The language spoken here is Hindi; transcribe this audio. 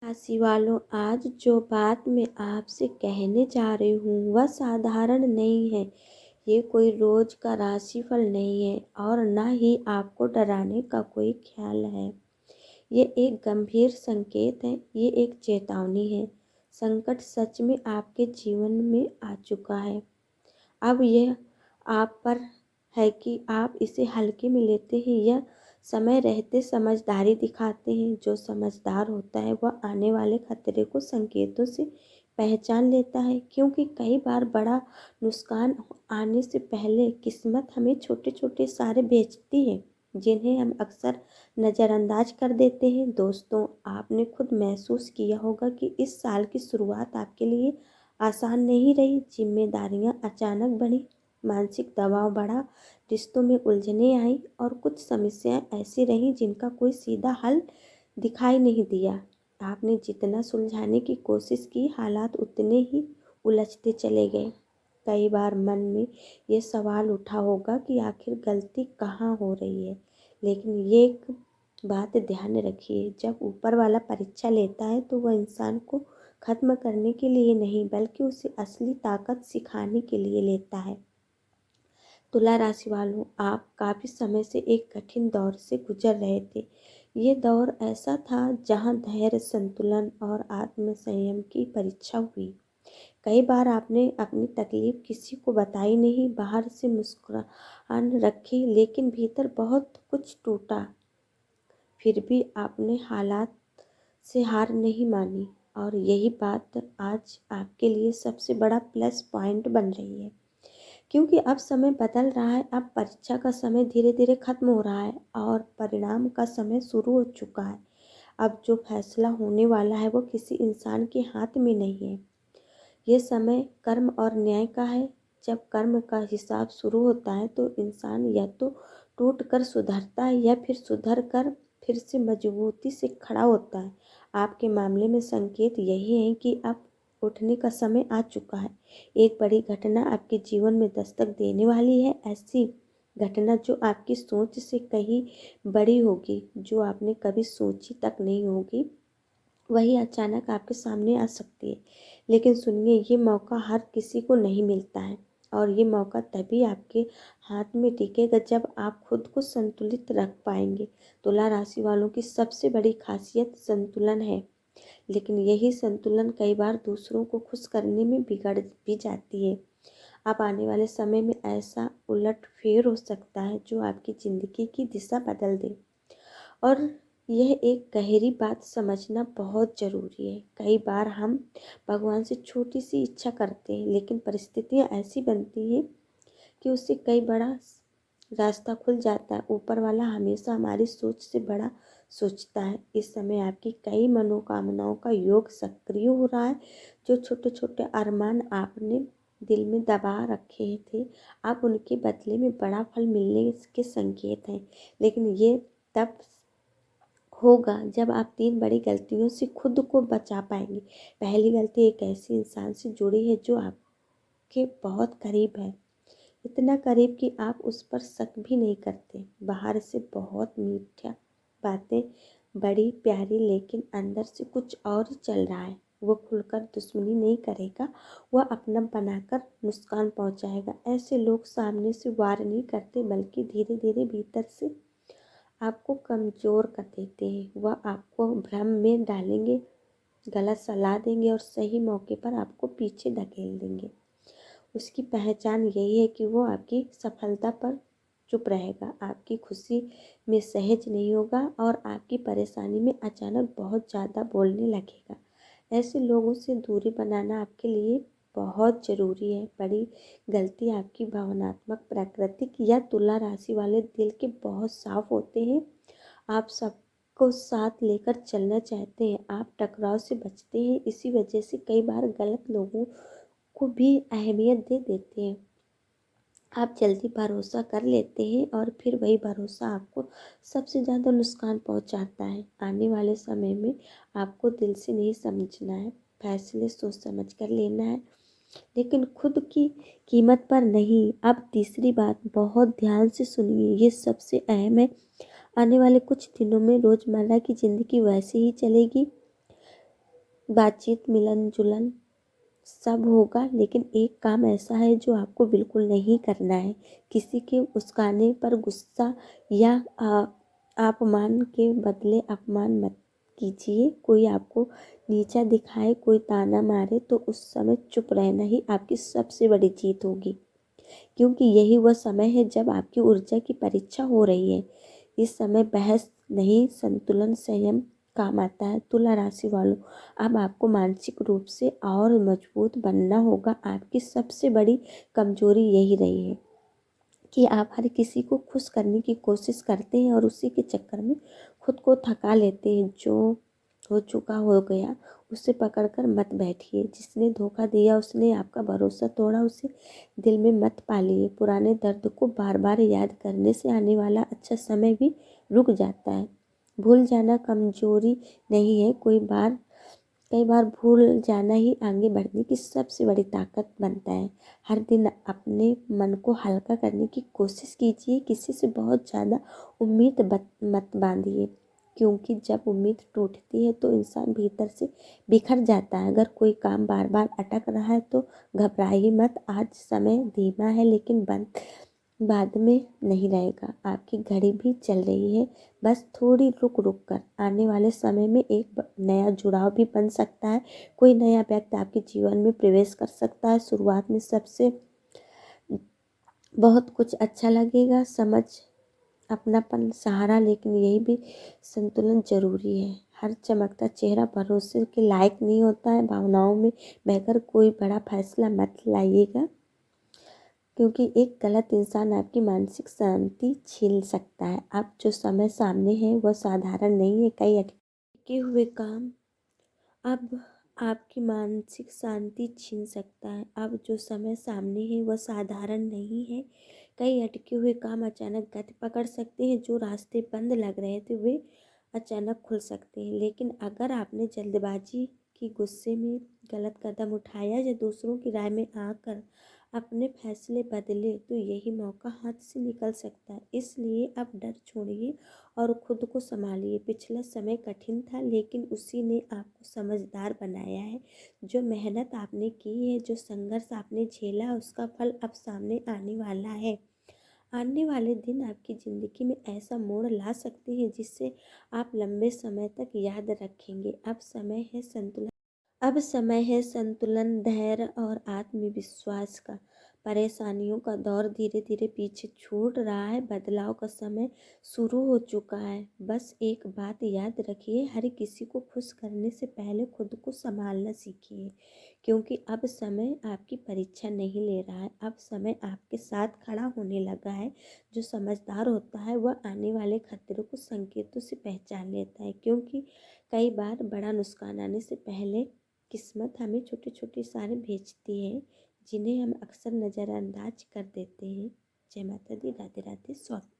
राशि वालों, आज जो बात मैं आपसे कहने जा रही हूँ वह साधारण नहीं है। ये कोई रोज का राशिफल नहीं है और ना ही आपको डराने का कोई ख्याल है। ये एक गंभीर संकेत है, ये एक चेतावनी है। संकट सच में आपके जीवन में आ चुका है। अब यह आप पर है कि आप इसे हल्के में लेते हैं या समय रहते समझदारी दिखाते हैं। जो समझदार होता है वह आने वाले खतरे को संकेतों से पहचान लेता है, क्योंकि कई बार बड़ा नुकसान आने से पहले किस्मत हमें छोटे छोटे इशारे भेजती है, जिन्हें हम अक्सर नज़रअंदाज कर देते हैं। दोस्तों, आपने खुद महसूस किया होगा कि इस साल की शुरुआत आपके लिए आसान नहीं रही। जिम्मेदारियां अचानक बढ़ी, मानसिक दबाव बढ़ा, रिश्तों में उलझनें आई और कुछ समस्याएं ऐसी रहीं जिनका कोई सीधा हल दिखाई नहीं दिया। आपने जितना सुलझाने की कोशिश की, हालात उतने ही उलझते चले गए। कई बार मन में ये सवाल उठा होगा कि आखिर गलती कहाँ हो रही है। लेकिन ये एक बात ध्यान रखिए, जब ऊपर वाला परीक्षा लेता है तो वह इंसान को खत्म करने के लिए नहीं, बल्कि उसे असली ताकत सिखाने के लिए लेता है। तुला राशि वालों, आप काफ़ी समय से एक कठिन दौर से गुजर रहे थे। ये दौर ऐसा था जहाँ धैर्य, संतुलन और आत्मसंयम की परीक्षा हुई। कई बार आपने अपनी तकलीफ किसी को बताई नहीं, बाहर से मुस्कुरान रखी, लेकिन भीतर बहुत कुछ टूटा। फिर भी आपने हालात से हार नहीं मानी, और यही बात आज आपके लिए सबसे बड़ा प्लस पॉइंट बन रही है। क्योंकि अब समय बदल रहा है, अब परीक्षा का समय धीरे धीरे खत्म हो रहा है और परिणाम का समय शुरू हो चुका है। अब जो फैसला होने वाला है वो किसी इंसान के हाथ में नहीं है। ये समय कर्म और न्याय का है। जब कर्म का हिसाब शुरू होता है तो इंसान या तो टूट कर सुधरता है या फिर सुधर कर फिर से मजबूती से खड़ा होता है। आपके मामले में संकेत यही है कि अब उठने का समय आ चुका है। एक बड़ी घटना आपके जीवन में दस्तक देने वाली है, ऐसी घटना जो आपकी सोच से कहीं बड़ी होगी, जो आपने कभी सोची तक नहीं होगी। वही अचानक आपके सामने आ सकती है। लेकिन सुनिए, ये मौका हर किसी को नहीं मिलता है, और ये मौका तभी आपके हाथ में टिकेगा जब आप खुद को संतुलित रख पाएंगे। तुला राशि वालों की सबसे बड़ी खासियत संतुलन है, लेकिन यही संतुलन कई बार दूसरों को खुश करने में बिगड़ भी जाती है। अब आने वाले समय में ऐसा उलटफेर हो सकता है जो आपकी ज़िंदगी की दिशा बदल दे। और यह एक गहरी बात समझना बहुत ज़रूरी है। कई बार हम भगवान से छोटी सी इच्छा करते हैं, लेकिन परिस्थितियाँ ऐसी बनती हैं कि उससे कई बड़ा रास्ता खुल जाता है। ऊपर वाला हमेशा हमारी सोच से बड़ा सोचता है। इस समय आपकी कई मनोकामनाओं का योग सक्रिय हो रहा है। जो छोटे छोटे अरमान आपने दिल में दबा रखे थे, आप उनके बदले में बड़ा फल मिलने के संकेत हैं। लेकिन ये तब होगा जब आप 3 बड़ी गलतियों से खुद को बचा पाएंगे। पहली गलती, एक ऐसी इंसान से जुड़ी है जो आपके बहुत करीब है, इतना करीब कि आप उस पर शक भी नहीं करते। बाहर से बहुत मीठा बातें, बड़ी प्यारी, लेकिन अंदर से कुछ और ही चल रहा है। वो खुलकर दुश्मनी नहीं करेगा, वह अपना बनाकर नुकसान पहुंचाएगा। ऐसे लोग सामने से वार नहीं करते, बल्कि धीरे धीरे भीतर से आपको कमज़ोर कर देते हैं। वह आपको भ्रम में डालेंगे, गलत सलाह देंगे और सही मौके पर आपको पीछे धकेल देंगे। उसकी पहचान यही है कि वो आपकी सफलता पर चुप रहेगा, आपकी खुशी में सहज नहीं होगा और आपकी परेशानी में अचानक बहुत ज़्यादा बोलने लगेगा। ऐसे लोगों से दूरी बनाना आपके लिए बहुत ज़रूरी है। बड़ी गलती आपकी भावनात्मक प्राकृतिक या तुला राशि वाले दिल के बहुत साफ होते हैं। आप सबको साथ लेकर चलना चाहते हैं, आप टकराव से बचते हैं। इसी वजह से कई बार गलत लोगों को भी अहमियत दे देते हैं। आप जल्दी भरोसा कर लेते हैं और फिर वही भरोसा आपको सबसे ज़्यादा नुकसान पहुंचाता है। आने वाले समय में आपको दिल से नहीं समझना है, फैसले सोच समझ कर लेना है, लेकिन खुद की कीमत पर नहीं। अब तीसरी बात बहुत ध्यान से सुनिए, ये सबसे अहम है। आने वाले कुछ दिनों में रोज़मर्रा की ज़िंदगी वैसे ही चलेगी बातचीत, मिलन जुलन सब होगा, लेकिन एक काम ऐसा है जो आपको बिल्कुल नहीं करना है। किसी के उस्काने पर गुस्सा या अपमान के बदले अपमान मत कीजिए। कोई आपको नीचा दिखाए, कोई ताना मारे तो उस समय चुप रहना ही आपकी सबसे बड़ी जीत होगी, क्योंकि यही वह समय है जब आपकी ऊर्जा की परीक्षा हो रही है। इस समय बहस नहीं, संतुलन संयम काम आता है। तुला राशि वालों, अब आपको मानसिक रूप से और मजबूत बनना होगा। आपकी सबसे बड़ी कमजोरी यही रही है कि आप हर किसी को खुश करने की कोशिश करते हैं और उसी के चक्कर में खुद को थका लेते हैं। जो हो चुका हो गया, उसे पकड़कर मत बैठिए। जिसने धोखा दिया, उसने आपका भरोसा तोड़ा, उसे दिल में मत पालिए। पुराने दर्द को बार बार याद करने से आने वाला अच्छा समय भी रुक जाता है। भूल जाना कमजोरी नहीं है, कई बार भूल जाना ही आगे बढ़ने की सबसे बड़ी ताकत बनता है। हर दिन अपने मन को हल्का करने की कोशिश कीजिए। किसी से बहुत ज़्यादा उम्मीद मत बांधिए, क्योंकि जब उम्मीद टूटती है तो इंसान भीतर से बिखर जाता है। अगर कोई काम बार बार अटक रहा है तो घबराइए मत। आज समय धीमा है, लेकिन बाद में नहीं रहेगा। आपकी घड़ी भी चल रही है, बस थोड़ी रुक रुक कर। आने वाले समय में एक नया जुड़ाव भी बन सकता है। कोई नया व्यक्ति आपके जीवन में प्रवेश कर सकता है। शुरुआत में सबसे बहुत कुछ अच्छा लगेगा, समझ, अपनापन, सहारा, लेकिन यही भी संतुलन जरूरी है। हर चमकता चेहरा भरोसे के लायक नहीं होता है। भावनाओं में बहकर कोई बड़ा फैसला मत लाइएगा, क्योंकि एक गलत इंसान आपकी मानसिक शांति छीन सकता है। अब जो समय सामने है वह साधारण नहीं है। कई अटके हुए काम अब आपकी मानसिक शांति छीन सकता है। अब जो समय सामने है वह साधारण नहीं है। कई अटके हुए काम अचानक गति पकड़ सकते हैं। जो रास्ते बंद लग रहे थे वे अचानक खुल सकते हैं। लेकिन अगर आपने जल्दबाजी की, गुस्से में गलत कदम उठाया या दूसरों की राय में आकर अपने फैसले बदले तो यही मौका हाथ से निकल सकता है। इसलिए अब डर छोड़िए और खुद को संभालिए। पिछला समय कठिन था, लेकिन उसी ने आपको समझदार बनाया है। जो मेहनत आपने की है, जो संघर्ष आपने झेला, उसका फल अब सामने आने वाला है। आने वाले दिन आपकी ज़िंदगी में ऐसा मोड़ ला सकते हैं जिससे आप लंबे समय तक याद रखेंगे। अब समय है संतुलन, धैर्य और आत्मविश्वास का। परेशानियों का दौर धीरे धीरे पीछे छूट रहा है। बदलाव का समय शुरू हो चुका है। बस एक बात याद रखिए, हर किसी को खुश करने से पहले खुद को संभालना सीखिए, क्योंकि अब समय आपकी परीक्षा नहीं ले रहा है। अब समय आपके साथ खड़ा होने लगा है। जो समझदार होता है वह आने वाले खतरों को संकेतों से पहचान लेता है, क्योंकि कई बार बड़ा नुकसान आने से पहले किस्मत हमें छोटे छोटे इशारे भेजती है, जिन्हें हम अक्सर नज़रअंदाज कर देते हैं। जय माता दी। राधे राधे। स्वागत।